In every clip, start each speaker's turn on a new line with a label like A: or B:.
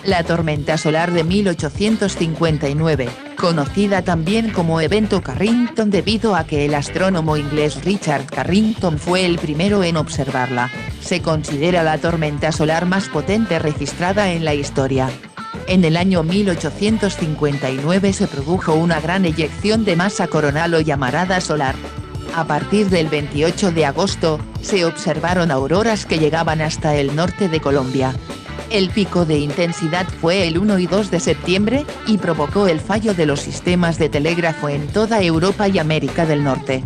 A: La tormenta solar de 1859, conocida también como Evento Carrington debido a que el astrónomo inglés Richard Carrington fue el primero en observarla, se considera la tormenta solar más potente registrada en la historia. En el año 1859 se produjo una gran eyección de masa coronal o llamarada solar. A partir del 28 de agosto, se observaron auroras que llegaban hasta el norte de Colombia. El pico de intensidad fue el 1 y 2 de septiembre, y provocó el fallo de los sistemas de telégrafo en toda Europa y América del Norte.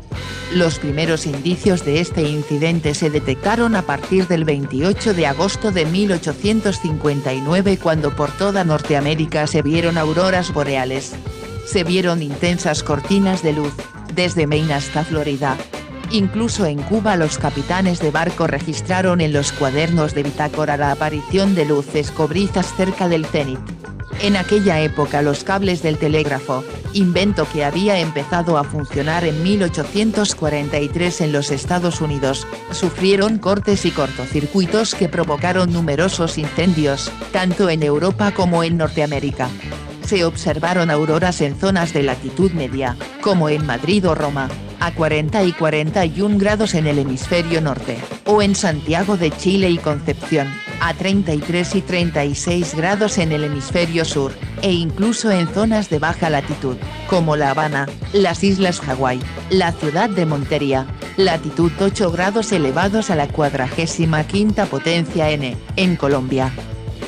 A: Los primeros indicios de este incidente se detectaron a partir del 28 de agosto de 1859 cuando por toda Norteamérica se vieron auroras boreales. Se vieron intensas cortinas de luz, desde Maine hasta Florida. Incluso en Cuba los capitanes de barco registraron en los cuadernos de bitácora la aparición de luces cobrizas cerca del cenit. En aquella época los cables del telégrafo, invento que había empezado a funcionar en 1843 en los Estados Unidos, sufrieron cortes y cortocircuitos que provocaron numerosos incendios, tanto en Europa como en Norteamérica. Se observaron auroras en zonas de latitud media, como en Madrid o Roma, a 40 y 41 grados en el hemisferio norte, o en Santiago de Chile y Concepción, a 33 y 36 grados en el hemisferio sur, e incluso en zonas de baja latitud, como La Habana, las Islas Hawái, la ciudad de Montería, latitud 8 grados elevados a la 45ª potencia N, en Colombia.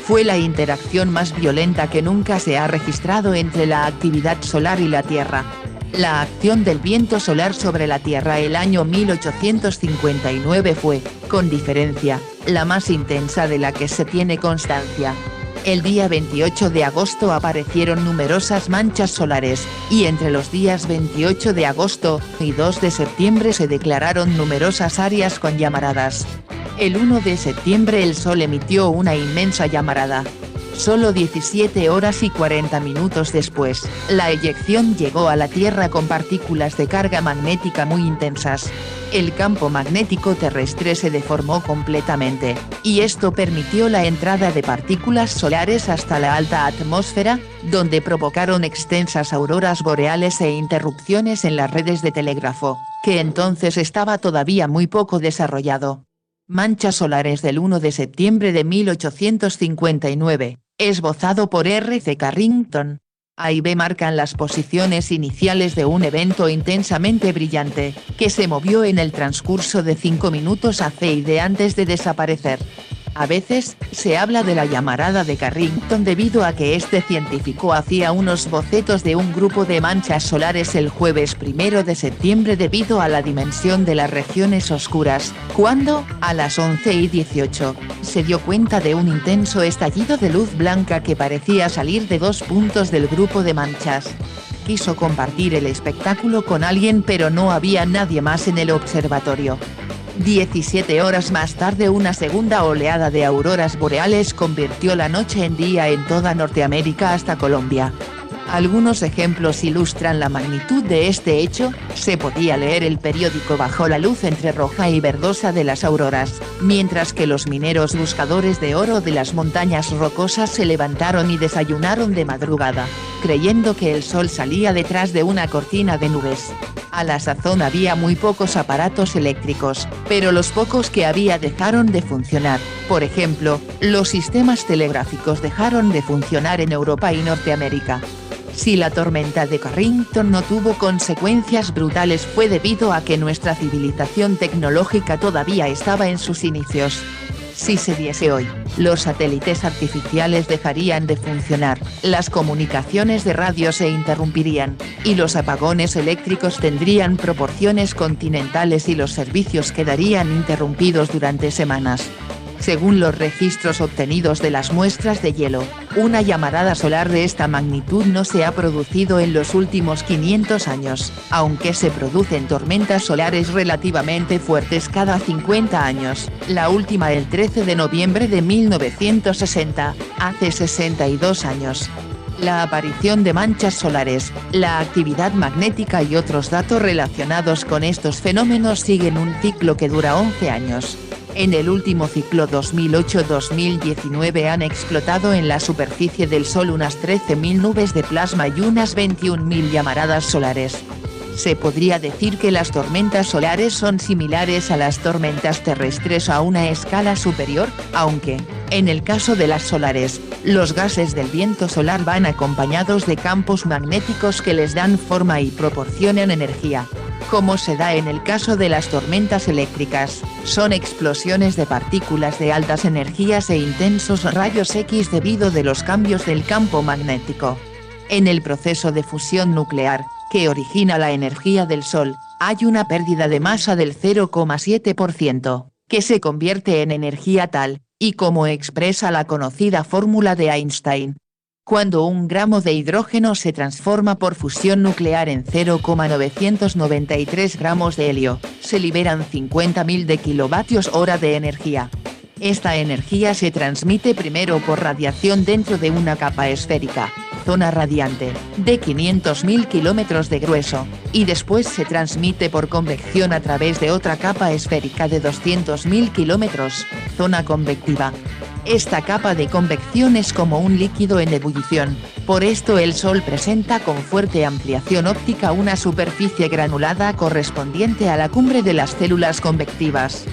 A: Fue la interacción más violenta que nunca se ha registrado entre la actividad solar y la Tierra. La acción del viento solar sobre la Tierra el año 1859 fue, con diferencia, la más intensa de la que se tiene constancia. El día 28 de agosto aparecieron numerosas manchas solares, y entre los días 28 de agosto y 2 de septiembre se declararon numerosas áreas con llamaradas. El 1 de septiembre el Sol emitió una inmensa llamarada. Solo 17 horas y 40 minutos después, la eyección llegó a la Tierra con partículas de carga magnética muy intensas. El campo magnético terrestre se deformó completamente, y esto permitió la entrada de partículas solares hasta la alta atmósfera, donde provocaron extensas auroras boreales e interrupciones en las redes de telégrafo, que entonces estaba todavía muy poco desarrollado. Manchas solares del 1 de septiembre de 1859, esbozado por R. C. Carrington. A y B marcan las posiciones iniciales de un evento intensamente brillante, que se movió en el transcurso de 5 minutos a C y D antes de desaparecer. A veces, se habla de la llamarada de Carrington debido a que este científico hacía unos bocetos de un grupo de manchas solares el jueves 1 de septiembre debido a la dimensión de las regiones oscuras, cuando, a las 11:18, se dio cuenta de un intenso estallido de luz blanca que parecía salir de 2 puntos del grupo de manchas. Quiso compartir el espectáculo con alguien pero no había nadie más en el observatorio. 17 horas más tarde una segunda oleada de auroras boreales convirtió la noche en día en toda Norteamérica hasta Colombia. Algunos ejemplos ilustran la magnitud de este hecho. Se podía leer el periódico bajo la luz entre roja y verdosa de las auroras, mientras que los mineros buscadores de oro de las montañas rocosas se levantaron y desayunaron de madrugada, creyendo que el sol salía detrás de una cortina de nubes. A la sazón había muy pocos aparatos eléctricos, pero los pocos que había dejaron de funcionar. Por ejemplo, los sistemas telegráficos dejaron de funcionar en Europa y Norteamérica. Si la tormenta de Carrington no tuvo consecuencias brutales fue debido a que nuestra civilización tecnológica todavía estaba en sus inicios. Si se diese hoy, los satélites artificiales dejarían de funcionar, las comunicaciones de radio se interrumpirían, y los apagones eléctricos tendrían proporciones continentales y los servicios quedarían interrumpidos durante semanas. Según los registros obtenidos de las muestras de hielo, una llamarada solar de esta magnitud no se ha producido en los últimos 500 años, aunque se producen tormentas solares relativamente fuertes cada 50 años, la última el 13 de noviembre de 1960, hace 62 años. La aparición de manchas solares, la actividad magnética y otros datos relacionados con estos fenómenos siguen un ciclo que dura 11 años. En el último ciclo 2008-2019 han explotado en la superficie del Sol unas 13.000 nubes de plasma y unas 21.000 llamaradas solares. Se podría decir que las tormentas solares son similares a las tormentas terrestres a una escala superior, aunque, en el caso de las solares, los gases del viento solar van acompañados de campos magnéticos que les dan forma y proporcionan energía. Como se da en el caso de las tormentas eléctricas, son explosiones de partículas de altas energías e intensos rayos X debido a los cambios del campo magnético. En el proceso de fusión nuclear, que origina la energía del Sol, hay una pérdida de masa del 0,7%, que se convierte en energía tal, y como expresa la conocida fórmula de Einstein. Cuando 1 gramo de hidrógeno se transforma por fusión nuclear en 0,993 gramos de helio, se liberan 50.000 de kWh de energía. Esta energía se transmite primero por radiación dentro de una capa esférica, zona radiante, de 500.000 kilómetros de grueso, y después se transmite por convección a través de otra capa esférica de 200.000 kilómetros, zona convectiva. Esta capa de convección es como un líquido en ebullición, por esto el Sol presenta con fuerte ampliación óptica una superficie granulada correspondiente a la cumbre de las células convectivas.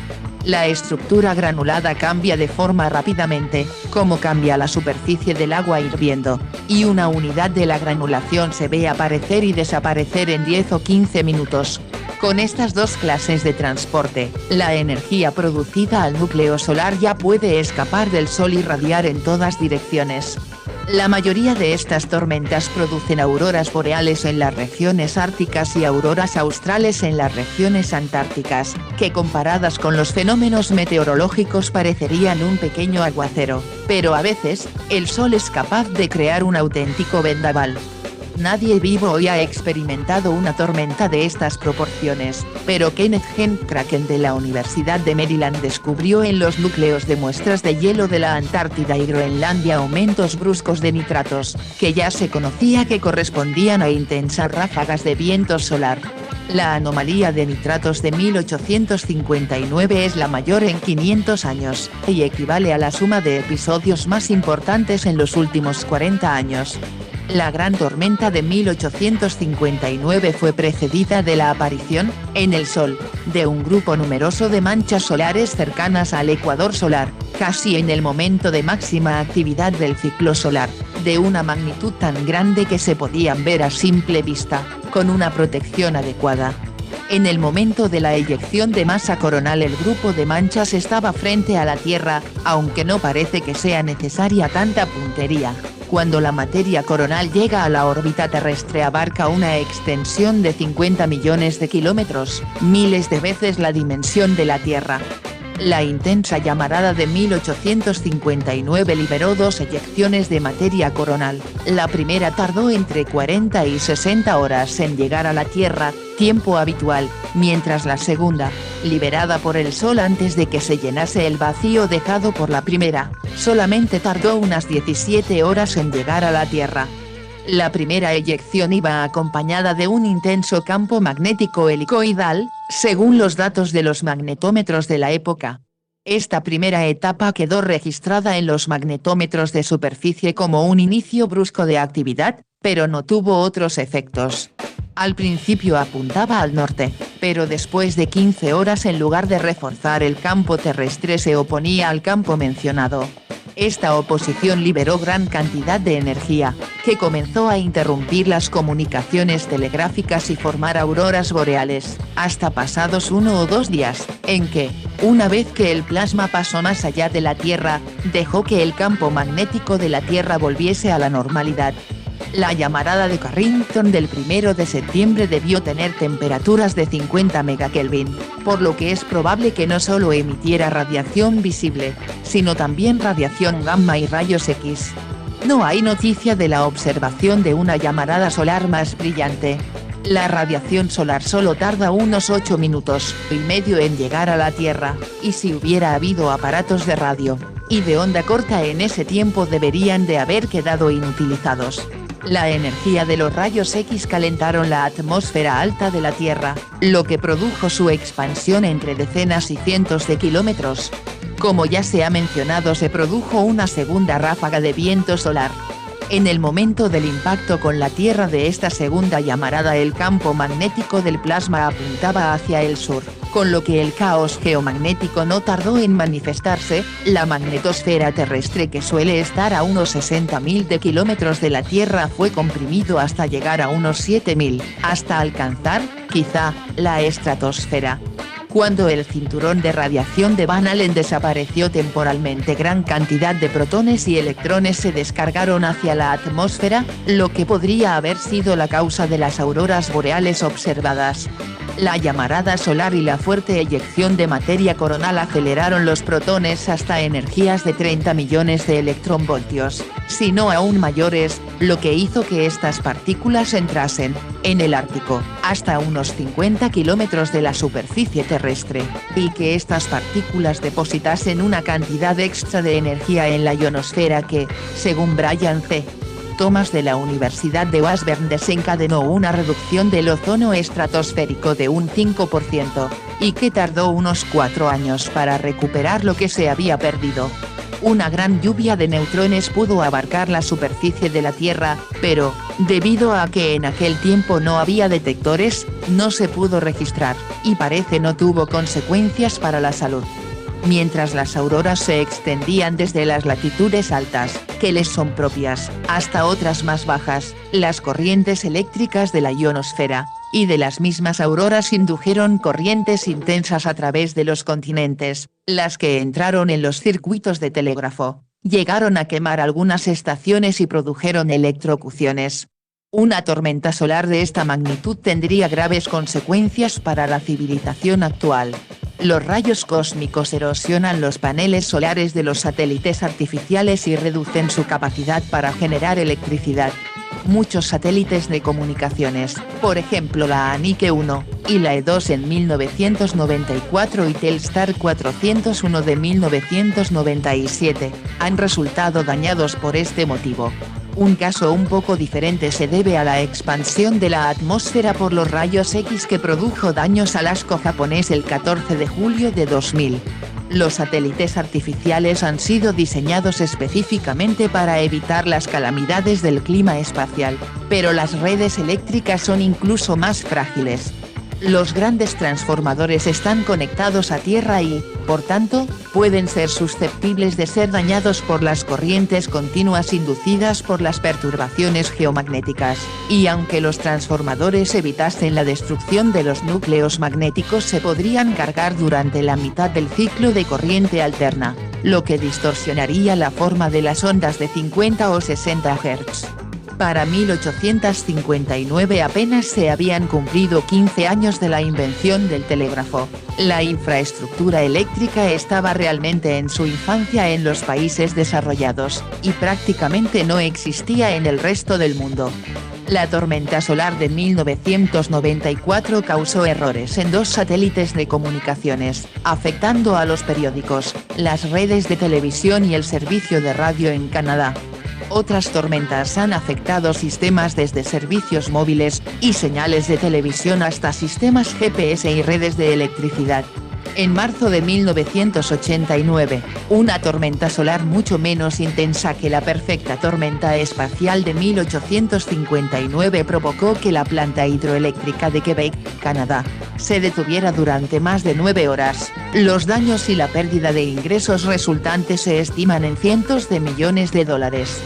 A: La estructura granulada cambia de forma rápidamente, como cambia la superficie del agua hirviendo, y una unidad de la granulación se ve aparecer y desaparecer en 10 o 15 minutos. Con estas dos clases de transporte, la energía producida al núcleo solar ya puede escapar del Sol y radiar en todas direcciones. La mayoría de estas tormentas producen auroras boreales en las regiones árticas y auroras australes en las regiones antárticas, que comparadas con los fenómenos meteorológicos parecerían un pequeño aguacero, pero a veces, el Sol es capaz de crear un auténtico vendaval. Nadie vivo hoy ha experimentado una tormenta de estas proporciones, pero Kenneth Gen Kraken de la Universidad de Maryland descubrió en los núcleos de muestras de hielo de la Antártida y Groenlandia aumentos bruscos de nitratos, que ya se conocía que correspondían a intensas ráfagas de viento solar. La anomalía de nitratos de 1859 es la mayor en 500 años, y equivale a la suma de episodios más importantes en los últimos 40 años. La gran tormenta de 1859 fue precedida de la aparición, en el Sol, de un grupo numeroso de manchas solares cercanas al ecuador solar, casi en el momento de máxima actividad del ciclo solar, de una magnitud tan grande que se podían ver a simple vista, con una protección adecuada. En el momento de la eyección de masa coronal el grupo de manchas estaba frente a la Tierra, aunque no parece que sea necesaria tanta puntería. Cuando la materia coronal llega a la órbita terrestre abarca una extensión de 50 millones de kilómetros, miles de veces la dimensión de la Tierra. La intensa llamarada de 1859 liberó dos eyecciones de materia coronal, la primera tardó entre 40 y 60 horas en llegar a la Tierra, tiempo habitual, mientras la segunda, liberada por el Sol antes de que se llenase el vacío dejado por la primera, solamente tardó unas 17 horas en llegar a la Tierra. La primera eyección iba acompañada de un intenso campo magnético helicoidal, según los datos de los magnetómetros de la época. Esta primera etapa quedó registrada en los magnetómetros de superficie como un inicio brusco de actividad, pero no tuvo otros efectos. Al principio apuntaba al norte, pero después de 15 horas en lugar de reforzar el campo terrestre se oponía al campo mencionado. Esta oposición liberó gran cantidad de energía, que comenzó a interrumpir las comunicaciones telegráficas y formar auroras boreales, hasta pasados 1 o 2 días, en que, una vez que el plasma pasó más allá de la Tierra, dejó que el campo magnético de la Tierra volviese a la normalidad. La llamarada de Carrington del 1 de septiembre debió tener temperaturas de 50 megakelvin, por lo que es probable que no solo emitiera radiación visible, sino también radiación gamma y rayos X. No hay noticia de la observación de una llamarada solar más brillante. La radiación solar solo tarda unos 8 minutos y medio en llegar a la Tierra, y si hubiera habido aparatos de radio y de onda corta en ese tiempo deberían de haber quedado inutilizados. La energía de los rayos X calentaron la atmósfera alta de la Tierra, lo que produjo su expansión entre decenas y cientos de kilómetros. Como ya se ha mencionado, se produjo una segunda ráfaga de viento solar. En el momento del impacto con la Tierra de esta segunda llamarada, el campo magnético del plasma apuntaba hacia el sur, con lo que el caos geomagnético no tardó en manifestarse. La magnetosfera terrestre, que suele estar a unos 60.000 de kilómetros de la Tierra, fue comprimido hasta llegar a unos 7.000, hasta alcanzar, quizá, la estratosfera. Cuando el cinturón de radiación de Van Allen desapareció temporalmente, gran cantidad de protones y electrones se descargaron hacia la atmósfera, lo que podría haber sido la causa de las auroras boreales observadas. La llamarada solar y la fuerte eyección de materia coronal aceleraron los protones hasta energías de 30 millones de electronvoltios, si no aún mayores, lo que hizo que estas partículas entrasen, en el Ártico, hasta unos 50 kilómetros de la superficie terrestre, y que estas partículas depositasen una cantidad extra de energía en la ionosfera que, según Brian C. Thomas de la Universidad de Washburn, desencadenó una reducción del ozono estratosférico de un 5%, y que tardó unos 4 años para recuperar lo que se había perdido. Una gran lluvia de neutrones pudo abarcar la superficie de la Tierra, pero, debido a que en aquel tiempo no había detectores, no se pudo registrar, y parece no tuvo consecuencias para la salud. Mientras las auroras se extendían desde las latitudes altas, que les son propias, hasta otras más bajas, las corrientes eléctricas de la ionosfera, y de las mismas auroras indujeron corrientes intensas a través de los continentes, las que entraron en los circuitos de telégrafo, llegaron a quemar algunas estaciones y produjeron electrocuciones. Una tormenta solar de esta magnitud tendría graves consecuencias para la civilización actual. Los rayos cósmicos erosionan los paneles solares de los satélites artificiales y reducen su capacidad para generar electricidad. Muchos satélites de comunicaciones, por ejemplo la Anique 1, y la E2 en 1994 y Telstar 401 de 1997, han resultado dañados por este motivo. Un caso un poco diferente se debe a la expansión de la atmósfera por los rayos X que produjo daños al ASCO japonés el 14 de julio de 2000. Los satélites artificiales han sido diseñados específicamente para evitar las calamidades del clima espacial, pero las redes eléctricas son incluso más frágiles. Los grandes transformadores están conectados a tierra y, por tanto, pueden ser susceptibles de ser dañados por las corrientes continuas inducidas por las perturbaciones geomagnéticas, y aunque los transformadores evitasen la destrucción de los núcleos magnéticos, se podrían cargar durante la mitad del ciclo de corriente alterna, lo que distorsionaría la forma de las ondas de 50 o 60 Hz. Para 1859 apenas se habían cumplido 15 años de la invención del telégrafo. La infraestructura eléctrica estaba realmente en su infancia en los países desarrollados, y prácticamente no existía en el resto del mundo. La tormenta solar de 1994 causó errores en 2 satélites de comunicaciones, afectando a los periódicos, las redes de televisión y el servicio de radio en Canadá. Otras tormentas han afectado sistemas desde servicios móviles y señales de televisión hasta sistemas GPS y redes de electricidad. En marzo de 1989, una tormenta solar mucho menos intensa que la perfecta tormenta espacial de 1859 provocó que la planta hidroeléctrica de Quebec, Canadá, se detuviera durante más de 9 horas. Los daños y la pérdida de ingresos resultantes se estiman en cientos de millones de dólares.